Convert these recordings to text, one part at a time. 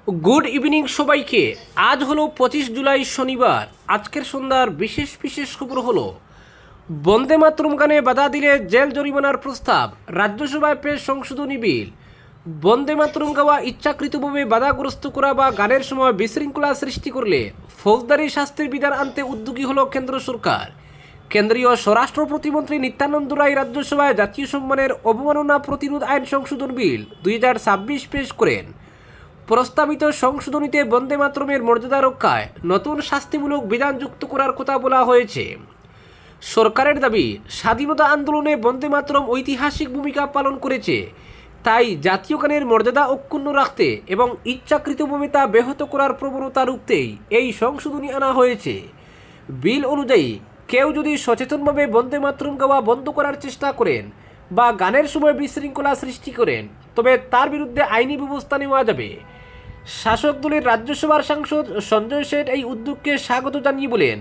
Good evening সবাইকে। আজ হলো 25 জুলাই শনিবার। আজকের সন্ধ্যার বিশেষ বিশেষ খবর হলো বন্দে মাতরম গানে বাধা দিলে জেল জরিমানার প্রস্তাব, রাজ্যসভায় পেশ সংশোধনী বিল। বন্দে মাতরম গাওয়া ইচ্ছাকৃতভাবে বাধাগ্রস্ত করা বা গানের সময় বিশৃঙ্খলা সৃষ্টি করলে ফৌজদারি শাস্তির বিধান আনতে উদ্যোগী হলো কেন্দ্র সরকার। কেন্দ্রীয় স্বরাষ্ট্র প্রতিমন্ত্রী নিত্যানন্দ রায় রাজ্যসভায় জাতীয় সম্মানের অবমাননা প্রতিরোধ আইন সংশোধন বিল 2026 পেশ করেন। প্রস্তাবিত সংশোধনীতে বন্দে মাতরমের মর্যাদা রক্ষায় নতুন শাস্তিমূলক বিধান যুক্ত করার কথা বলা হয়েছে। সরকারের দাবি, স্বাধীনতা আন্দোলনে বন্দে মাতরম ঐতিহাসিক ভূমিকা পালন করেছে, তাই জাতীয় গানের মর্যাদা অক্ষুণ্ণ রাখতে এবং ইচ্ছাকৃতভাবে তা ব্যাহত করার প্রবণতা রুখতেই এই সংশোধনী আনা হয়েছে। বিল অনুযায়ী কেউ যদি সচেতনভাবে বন্দে মাতরম গাওয়া বন্ধ করার চেষ্টা করেন বা গানের সময় বিশৃঙ্খলা সৃষ্টি করেন, তবে তার বিরুদ্ধে আইনি ব্যবস্থা নেওয়া যাবে। শাসক দলের রাজ্যসভার সাংসদ সঞ্জয় শেঠ এই উদ্যোগকে স্বাগত জানিয়ে বলেন,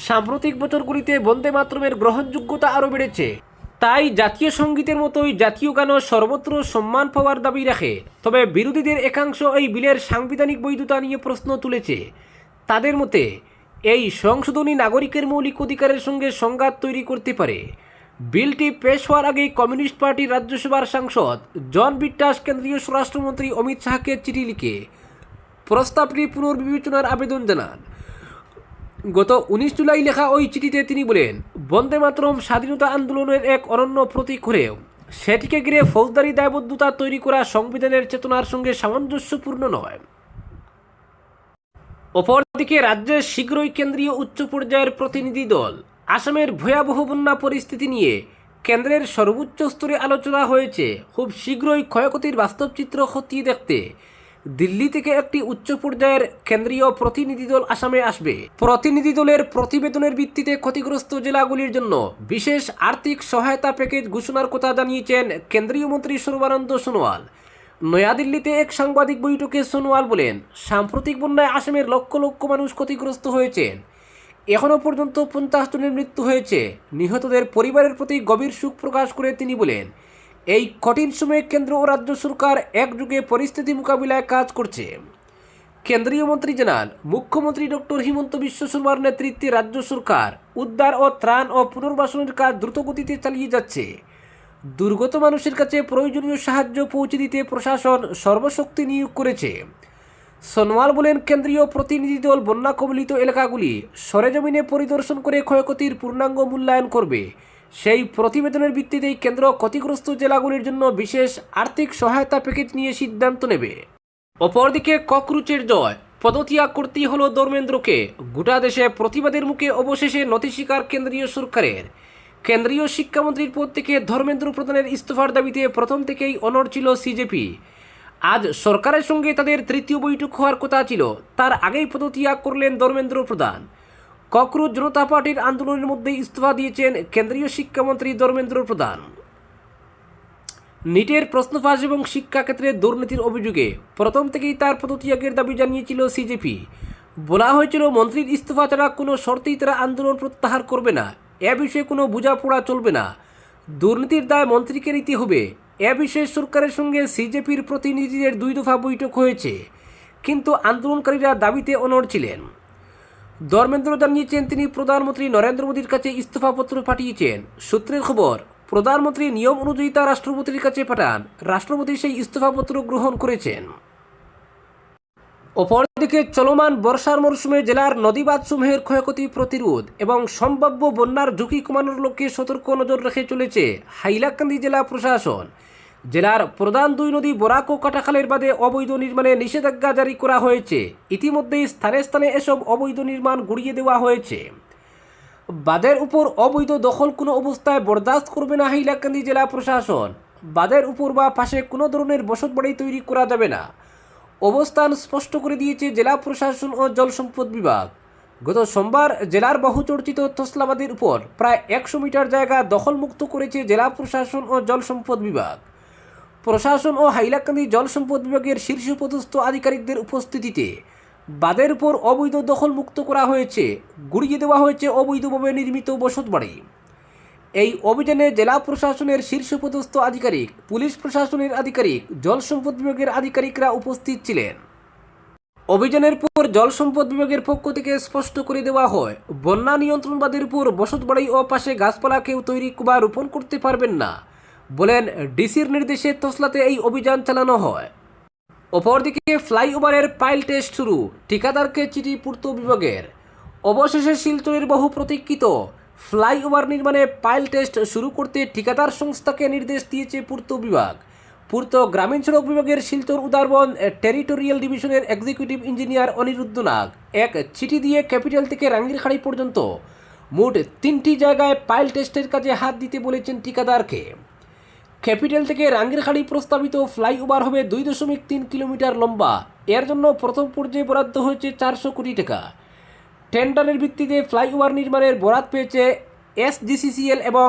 সাম্প্রতিক বছরগুলিতে বন্দে মাতরমের গ্রহণযোগ্যতা আরও বেড়েছে, তাই জাতীয় সঙ্গীতের মতোই জাতীয় গানও সর্বত্র সম্মান পাওয়ার দাবি রাখে। তবে বিরোধীদের একাংশ এই বিলের সাংবিধানিক বৈধতা নিয়ে প্রশ্ন তুলেছে। তাদের মতে এই সংশোধনী নাগরিকের মৌলিক অধিকারের সঙ্গে সংঘাত তৈরি করতে পারে। বিলটি পেশ হওয়ার আগেই কমিউনিস্ট পার্টির রাজ্যসভার সাংসদ জন বিট্টাস কেন্দ্রীয় স্বরাষ্ট্রমন্ত্রী অমিত শাহকে চিঠি লিখে প্রস্তাবটি পুনর্বিবেচনার আবেদন জানান। গত 19 জুলাই লেখা ওই চিঠিতে তিনি বলেন, বন্দে মাতরম স্বাধীনতা আন্দোলনের এক অনন্য প্রতীক হলেও সেটিকে ঘিরে ফৌজদারি দায়বদ্ধতা তৈরি করা সংবিধানের চেতনার সঙ্গে সামঞ্জস্যপূর্ণ নয়। অপরদিকে রাজ্যের শীঘ্রই কেন্দ্রীয় উচ্চ পর্যায়ের প্রতিনিধি দল আসামের ভয়াবহ বন্যা পরিস্থিতি নিয়ে কেন্দ্রের সর্বোচ্চ স্তরে আলোচনা হয়েছে। খুব শীঘ্রই ক্ষয়ক্ষতির বাস্তব চিত্র খতিয়ে দেখতে দিল্লি থেকে একটি উচ্চ পর্যায়ের কেন্দ্রীয় প্রতিনিধি দল আসামে আসবে। প্রতিনিধি দলের প্রতিবেদনের ভিত্তিতে ক্ষতিগ্রস্ত জেলাগুলির জন্য বিশেষ আর্থিক সহায়তা প্যাকেজ ঘোষণার কথা জানিয়েছেন কেন্দ্রীয় মন্ত্রী সর্বানন্দ সোনোয়াল। নয়াদিল্লিতে এক সাংবাদিক বৈঠকে সোনোয়াল বলেন, সাম্প্রতিক বন্যায় আসামের লক্ষ লক্ষ মানুষ ক্ষতিগ্রস্ত হয়েছেন। এখনও পর্যন্ত 50 জনের মৃত্যু হয়েছে। নিহতদের পরিবারের প্রতি গভীর শোক প্রকাশ করে তিনি বলেন, এই কঠিন সময়ে কেন্দ্র ও রাজ্য সরকার একযোগে পরিস্থিতি মোকাবিলায় কাজ করছে। কেন্দ্রীয় মন্ত্রী জানান, মুখ্যমন্ত্রী ডক্টর হিমন্ত বিশ্ব শর্মার নেতৃত্বে রাজ্য সরকার উদ্ধার ও ত্রাণ ও পুনর্বাসনের কাজ দ্রুতগতিতে চালিয়ে যাচ্ছে। দুর্গত মানুষের কাছে প্রয়োজনীয় সাহায্য পৌঁছে দিতে প্রশাসন সর্বশক্তি নিয়োগ করেছে। সোনোয়াল বলেন, কেন্দ্রীয় প্রতিনিধি দল বন্যা কবলিত এলাকাগুলি সরেজমিনে পরিদর্শন করে ক্ষয়ক্ষতির পূর্ণাঙ্গ মূল্যায়ন করবে। সেই প্রতিবেদনের ভিত্তিতেই কেন্দ্র ক্ষতিগ্রস্ত জেলাগুলির জন্য বিশেষ আর্থিক সহায়তা প্যাকেজ নিয়ে সিদ্ধান্ত নেবে। অপরদিকে ককরোচের জয়, পদত্যাগ করতেই হলো ধর্মেন্দ্রকে। গোটা দেশে প্রতিবাদের মুখে অবশেষে নথি স্বীকার কেন্দ্রীয় সরকারের। কেন্দ্রীয় শিক্ষামন্ত্রীর পদ থেকে ধর্মেন্দ্র প্রধানের ইস্তফার দাবিতে প্রথম থেকেই অনড় ছিল সিজেপি। আজ সরকারের সঙ্গে তাদের তৃতীয় বৈঠক হওয়ার কথা ছিল, তার আগেই পদত্যাগ করলেন ধর্মেন্দ্র প্রধান। ককরোচ জনতা পার্টির আন্দোলনের মধ্যেই ইস্তফা দিয়েছেন কেন্দ্রীয় শিক্ষামন্ত্রী ধর্মেন্দ্র প্রধান। নিটের প্রশ্নফাঁস এবং শিক্ষাক্ষেত্রে দুর্নীতির অভিযোগে প্রথম থেকেই তার পদত্যাগের দাবি জানিয়েছিল সিজেপি। বলা হয়েছিল, মন্ত্রীর ইস্তফা ছাড়া কোনো শর্তেই তারা আন্দোলন প্রত্যাহার করবে না। এ বিষয়ে কোনো বোঝাপড়া চলবে না। দুর্নীতির দায় মন্ত্রীকে নিতে হবে। এ বিষয়ে সরকারের সঙ্গে সিজেপির প্রতিনিধিদের 2 দফা বৈঠক হয়েছে, কিন্তু আন্দোলনকারীরা দাবিতে অনড় ছিলেন। ধর্মেন্দ্র জানিয়েছেন, তিনি প্রধানমন্ত্রী নরেন্দ্র মোদীর কাছে ইস্তফাপত্র পাঠিয়েছেন। সূত্রের খবর, প্রধানমন্ত্রী নিয়ম অনুযায়ী তা রাষ্ট্রপতির কাছে পাঠান। রাষ্ট্রপতি সেই ইস্তফাপত্র গ্রহণ করেছেন। অপরদিকে চলমান বর্ষার মরশুমে জেলার নদীবাঁধসমূহের ক্ষয়ক্ষতি প্রতিরোধ এবং সম্ভাব্য বন্যার ঝুঁকি কমানোর লক্ষ্যে সতর্ক নজর রেখে চলেছে হাইলাকান্দি জেলা প্রশাসন। জেলার প্রধান 2 নদী বরাক ও কাটাখালের বাদে অবৈধ নির্মাণে নিষেধাজ্ঞা জারি করা হয়েছে। ইতিমধ্যেই স্থানে স্থানে এসব অবৈধ নির্মাণ গুড়িয়ে দেওয়া হয়েছে। বাঁধের উপর অবৈধ দখল কোনো অবস্থায় বরদাস্ত করবে না হাইলাকান্দি জেলা প্রশাসন। বাঁধের উপর বা পাশে কোনো ধরনের বসতবাড়ি তৈরি করা যাবে না, অবস্থান স্পষ্ট করে দিয়েছে জেলা প্রশাসন ও জল সম্পদ বিভাগ। গত সোমবার জেলার বহুচর্চিত তসলাবাদের উপর প্রায় 100 মিটার জায়গা দখলমুক্ত করেছে জেলা প্রশাসন ও জল সম্পদ বিভাগ। প্রশাসন ও হাইলাকান্দি জল সম্পদ বিভাগের শীর্ষপদস্থ আধিকারিকদের উপস্থিতিতে বাঁধের উপর অবৈধ দখল মুক্ত করা হয়েছে, গুড়িয়ে দেওয়া হয়েছে অবৈধভাবে নির্মিত বসতবাড়ি। এই অভিযানে জেলা প্রশাসনের শীর্ষপদস্থ আধিকারিক, পুলিশ প্রশাসনের আধিকারিক, জল সম্পদ বিভাগের আধিকারিকরা উপস্থিত ছিলেন। অভিযানের পর জল সম্পদ বিভাগের পক্ষ থেকে স্পষ্ট করে দেওয়া হয়, বন্যা নিয়ন্ত্রণবাদের উপর বসতবাড়ি ও পাশে গাছপালা কেউ তৈরি বা রোপণ করতে পারবেন না বলেন ডিসির নির্দেশে তসলাতে এই অভিযান চালানো হয়। অপরদিকে ফ্লাইওভারের পাইল টেস্ট শুরু, ঠিকাদারকে চিঠি পূর্ত বিভাগের। অবশেষে শিলচরের বহু প্রতীক্ষিত ফ্লাইওভার নির্মাণে পাইল টেস্ট শুরু করতে ঠিকাদার সংস্থাকে নির্দেশ দিয়েছে পূর্ত বিভাগ। পূর্ত গ্রামীণ সড়ক বিভাগের শিলচর উদারবন টেরিটোরিয়াল ডিভিশনের এক্সিকিউটিভ ইঞ্জিনিয়ার অনিরুদ্ধ নাগ এক চিঠি দিয়ে ক্যাপিটাল থেকে রাঙ্গিরখাড়ি পর্যন্ত মোট 3টি জায়গায় পাইল টেস্টের কাজে হাত দিতে বলেছেন ঠিকাদারকে। ক্যাপিটাল থেকে রাঙ্গিরখাড়ি প্রস্তাবিত ফ্লাইওভার হবে 2.3 কিলোমিটার লম্বা। এর জন্য প্রথম পর্যায়ে বরাদ্দ হয়েছে 400 কোটি টাকা। টেন্ডারের ভিত্তিতে ফ্লাইওভার নির্মাণের বরাত পেয়েছে SGCCL এবং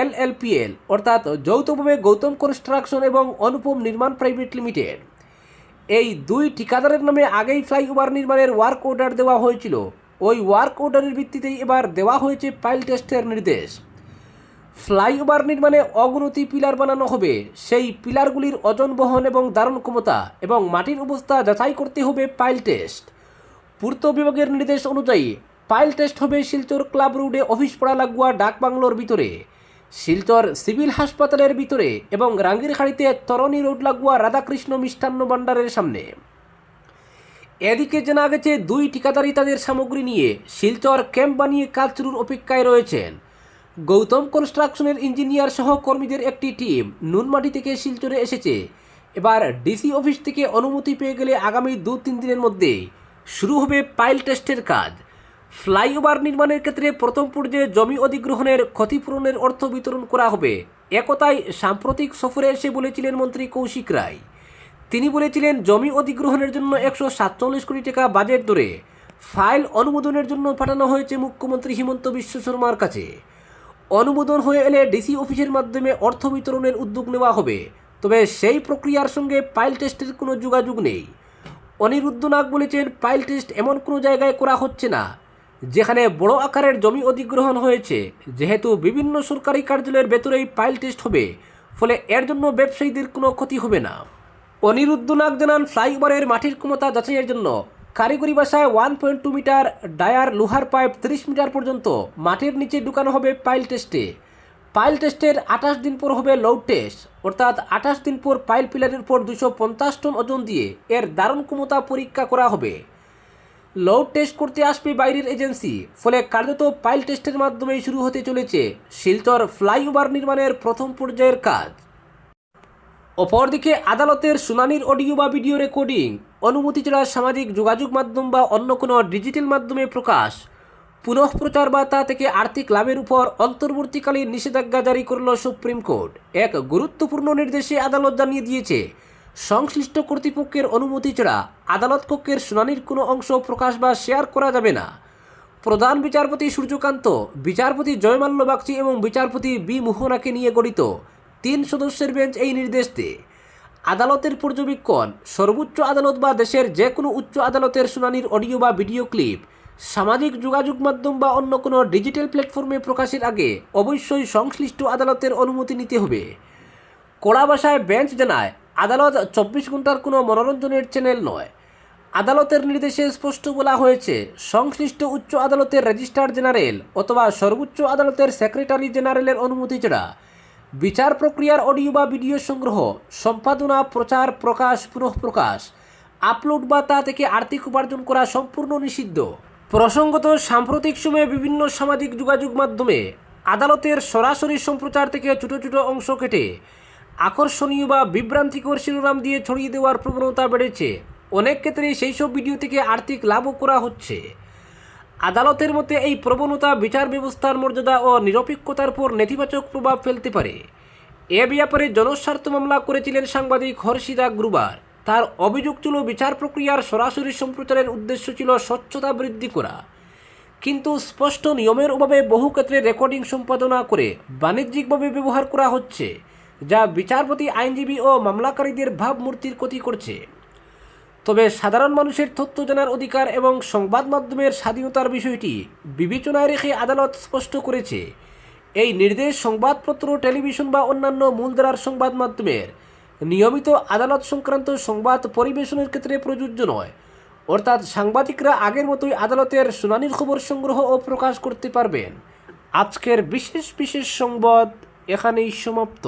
LLPL, অর্থাৎ যৌথভাবে গৌতম কনস্ট্রাকশন এবং অনুপম নির্মাণ প্রাইভেট লিমিটেড। এই দুই ঠিকাদারের নামে আগেই ফ্লাইওভার নির্মাণের ওয়ার্ক অর্ডার দেওয়া হয়েছিল। ওই ওয়ার্ক অর্ডারের ভিত্তিতেই এবার দেওয়া হয়েছে পাইল টেস্টের নির্দেশ। ফ্লাইওভার নির্মাণে অগুনতি পিলার বানানো হবে। সেই পিলারগুলির ওজন বহন এবং ধারণ ক্ষমতা এবং মাটির অবস্থা যাচাই করতে হবে পাইল টেস্ট। পূর্ত বিভাগের নির্দেশ অনুযায়ী পাইল টেস্ট হবে শিলচর ক্লাব রোডে অফিস পড়া লাগোয়া ডাকবাংলোর ভিতরে, শিলচর সিভিল হাসপাতালের ভিতরে এবং রাঙ্গিরখাড়িতে তরণী রোড লাগোয়া রাধাকৃষ্ণ মিষ্টান্ন ভাণ্ডারের সামনে। এদিকে জানা গেছে দুই ঠিকাদারই তাদের সামগ্রী নিয়ে শিলচর ক্যাম্প বানিয়ে কাজ শুরুর অপেক্ষায় রয়েছেন। গৌতম কনস্ট্রাকশনের ইঞ্জিনিয়ার সহ কর্মীদের একটি টিম নুনমাটি থেকে শিলচরে এসেছে। এবার ডিসি অফিস থেকে অনুমতি পেয়ে গেলে আগামী 2-3 দিনের মধ্যে শুরু হবে পাইল টেস্টের কাজ। ফ্লাইওভার নির্মাণের ক্ষেত্রে প্রথম পর্যায়ে জমি অধিগ্রহণের ক্ষতিপূরণের অর্থ বিতরণ করা হবে, একথাই সাম্প্রতিক সফরে এসে বলেছিলেন মন্ত্রী কৌশিক রায়। তিনি বলেছিলেন জমি অধিগ্রহণের জন্য 147 কোটি টাকা বাজেট ধরে ফাইল অনুমোদনের জন্য পাঠানো হয়েছে মুখ্যমন্ত্রী হিমন্ত বিশ্ব শর্মার কাছে। অনুমোদন হয়ে এলে ডিসি অফিসের মাধ্যমে অর্থ বিতরণের উদ্যোগ নেওয়া হবে, তবে সেই প্রক্রিয়ার সঙ্গে পাইল টেস্টের কোনো যোগাযোগ নেই। অনিরুদ্ধ নাগ বলেছেন, পাইল টেস্ট এমন কোনো জায়গায় করা হচ্ছে না যেখানে বড় আকারের জমি অধিগ্রহণ হয়েছে, যেহেতু বিভিন্ন সরকারি কার্যালয়ের ভেতরেই পাইল টেস্ট হবে, ফলে এর জন্য ব্যবসায়ীদের কোনো ক্ষতি হবে না। অনিরুদ্ধ নাগ জানান, ফ্লাইওভারের মাটির ক্ষমতা যাচাইয়ের জন্য কারিগরি ভাষায় 1.2 মিটার ডায়ার লোহার পাইপ 30 মিটার পর্যন্ত মাটির নিচে ঢুকানো হবে পাইল টেস্টে। পাইল টেস্টের 28 দিন পর হবে লোড টেস্ট, অর্থাৎ 28 দিন পর পাইল পিলারের উপর 250 টন ওজন দিয়ে এর ধারণ ক্ষমতা পরীক্ষা করা হবে। লোড টেস্ট করতে আসবে বাইরের এজেন্সি, ফলে কার্যত পাইল টেস্টের মাধ্যমেই শুরু হতে চলেছে শিলচর ফ্লাইওভার নির্মাণের প্রথম পর্যায়ের কাজ। অপরদিকে আদালতের শুনানির অডিও বা ভিডিও রেকর্ডিং অনুমতি ছাড়া সামাজিক যোগাযোগ মাধ্যম বা অন্য কোনো ডিজিটাল মাধ্যমে প্রকাশ, পুনঃপ্রচার বা তা থেকে আর্থিক লাভের উপর অন্তর্বর্তীকালীন নিষেধাজ্ঞা জারি করল সুপ্রিম কোর্ট। এক গুরুত্বপূর্ণ নির্দেশে আদালত জানিয়ে দিয়েছে, সংশ্লিষ্ট কর্তৃপক্ষের অনুমতি ছাড়া আদালত কক্ষের শুনানির কোনো অংশ প্রকাশ বা শেয়ার করা যাবে না। প্রধান বিচারপতি সূর্যকান্ত, বিচারপতি জয়মাল্য বাগচি এবং বিচারপতি বি মোহনাকে নিয়ে গঠিত 3 সদস্যের বেঞ্চ এই নির্দেশ দেয়। আদালতের পর্যবেক্ষণ, সর্বোচ্চ আদালত বা দেশের যে কোনো উচ্চ আদালতের শুনানির অডিও বা ভিডিও ক্লিপ সামাজিক যোগাযোগ মাধ্যম বা অন্য কোনো ডিজিটাল প্ল্যাটফর্মে প্রকাশের আগে অবশ্যই সংশ্লিষ্ট আদালতের অনুমতি নিতে হবে। কড়া ভাষায় বেঞ্চ জানায়, আদালত 24 ঘন্টার কোনো মনোরঞ্জনের চ্যানেল নয়। আদালতের নির্দেশে স্পষ্ট বলা হয়েছে, সংশ্লিষ্ট উচ্চ আদালতের রেজিস্ট্রার জেনারেল অথবা সর্বোচ্চ আদালতের সেক্রেটারি জেনারেলের অনুমতি ছাড়া বিচার প্রক্রিয়ার অডিও বা ভিডিও সংগ্রহ, সম্পাদনা, প্রচার, প্রকাশ, পুনঃপ্রকাশ, আপলোড বা তা থেকে আর্থিক উপার্জন করা সম্পূর্ণ নিষিদ্ধ। প্রসঙ্গত, সাম্প্রতিক সময়ে বিভিন্ন সামাজিক যোগাযোগ মাধ্যমে আদালতের সরাসরি সম্প্রচার থেকে ছোট ছোট অংশ কেটে আকর্ষণীয় বা বিভ্রান্তিকর শিরোনাম দিয়ে ছড়িয়ে দেওয়ার প্রবণতা বেড়েছে। অনেক ক্ষেত্রে সেই সব ভিডিও থেকে আর্থিক লাভও করা হচ্ছে। আদালতের মতে এই প্রবণতা বিচার ব্যবস্থার মর্যাদা ও নিরপেক্ষতার উপর নেতিবাচক প্রভাব ফেলতে পারে। এ ব্যাপারে জনস্বার্থ মামলা করেছিলেন সাংবাদিক হর্ষিতা গ্রুবার। তার অভিযোগ ছিল, বিচার প্রক্রিয়ার সরাসরি সম্প্রচারের উদ্দেশ্য ছিল স্বচ্ছতা বৃদ্ধি করা, কিন্তু স্পষ্ট নিয়মের অভাবে বহু ক্ষেত্রে রেকর্ডিং সম্পাদনা করে বাণিজ্যিকভাবে ব্যবহার করা হচ্ছে, যা বিচারপতি, আইনজীবী ও মামলাকারীদের ভাবমূর্তির ক্ষতি করছে। তবে সাধারণ মানুষের তথ্য জানার অধিকার এবং সংবাদ মাধ্যমের স্বাধীনতার বিষয়টি বিবেচনায় রেখে আদালত স্পষ্ট করেছে, এই নির্দেশ সংবাদপত্র, টেলিভিশন বা অন্যান্য মূলধারার সংবাদ মাধ্যমের নিয়মিত আদালত সংক্রান্ত সংবাদ পরিবেশনের ক্ষেত্রে প্রযোজ্য নয়। অর্থাৎ সাংবাদিকরা আগের মতোই আদালতের শুনানির খবর সংগ্রহ ও প্রকাশ করতে পারবেন। আজকের বিশেষ বিশেষ সংবাদ এখানেই সমাপ্ত।